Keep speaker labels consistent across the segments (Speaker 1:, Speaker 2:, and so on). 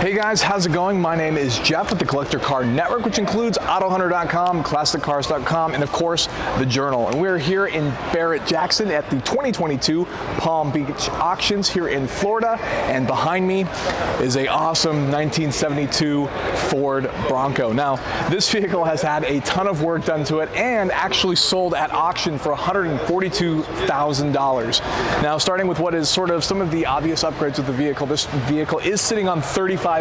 Speaker 1: Hey guys, how's it going? My name is Jeff with the Collector Car Network, which includes AutoHunter.com, ClassicCars.com, and of course, The Journal. And we're here in Barrrett-Jackson at the 2022 Palm Beach Auctions here in Florida. And behind me is an awesome 1972 Ford Bronco. Now, this vehicle has had a ton of work done to it and actually sold at auction for $142,000. Now, starting with what is sort of some of the obvious upgrades of the vehicle, this vehicle is sitting on 35-inch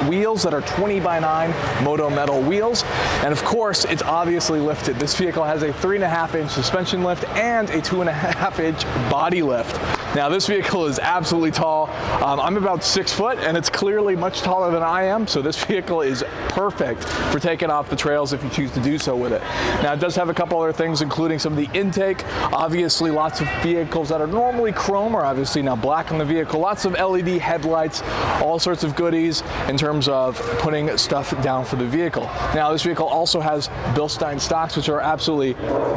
Speaker 1: wheels that are 20x9 Moto metal wheels, and of course it's obviously lifted. This vehicle has a 3.5-inch suspension lift and a 2.5-inch body lift. Now this vehicle is absolutely tall. I'm about 6 foot and it's clearly much taller than I am, so this vehicle is perfect for taking off the trails if you choose to do so with it. Now it does have a couple other things, including some of the intake. Obviously lots of vehicles that are normally chrome are obviously now black on the vehicle. Lots of LED headlights, all sorts of goodies in terms of putting stuff down for the vehicle. Now this vehicle also has Bilstein stocks, which are absolutely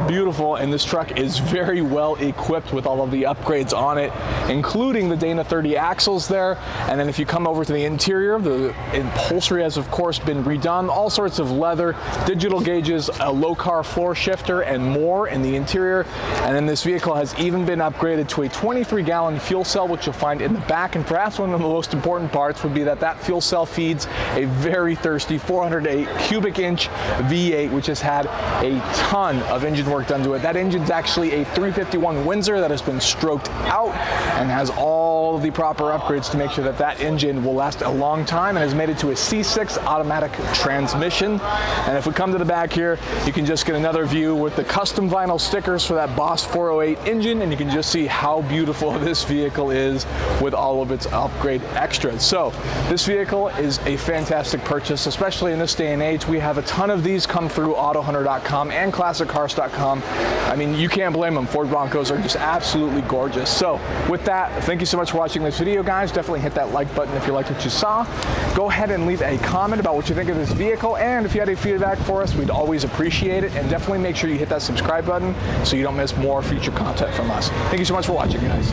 Speaker 1: beautiful, and this truck is very well equipped with all of the upgrades on it, including the Dana 30 axles there. And then if you come over to the interior, the upholstery has of course been redone, all sorts of leather, digital gauges, a low car floor shifter, and more in the interior. And then this vehicle has even been upgraded to a 23-gallon fuel cell, which you'll find in the back. And perhaps one of the most important parts would be that fuel cell feeds a very thirsty 408 cubic inch V8, which has had a ton of engine work done to it. That engine's actually a 351 Windsor that has been stroked out and has all the proper upgrades to make sure that that engine will last a long time, and has made it to a C6 automatic transmission. And if we come to the back here, you can just get another view with the custom vinyl stickers for that Boss 408 engine, and you can just see how beautiful this vehicle is with all of its upgrade extras. So this vehicle is a fantastic purchase, especially in this day and age. We have a ton of these come through AutoHunter.com and ClassicCars.com. I mean, you can't blame them. Ford Broncos are just absolutely gorgeous. So with that, thank you so much for watching this video, guys. Definitely hit that like button if you liked what you saw. Go ahead and leave a comment about what you think of this vehicle, and if you had any feedback for us, we'd always appreciate it. And definitely make sure you hit that subscribe button so you don't miss more future content from us. Thank you so much for watching, guys.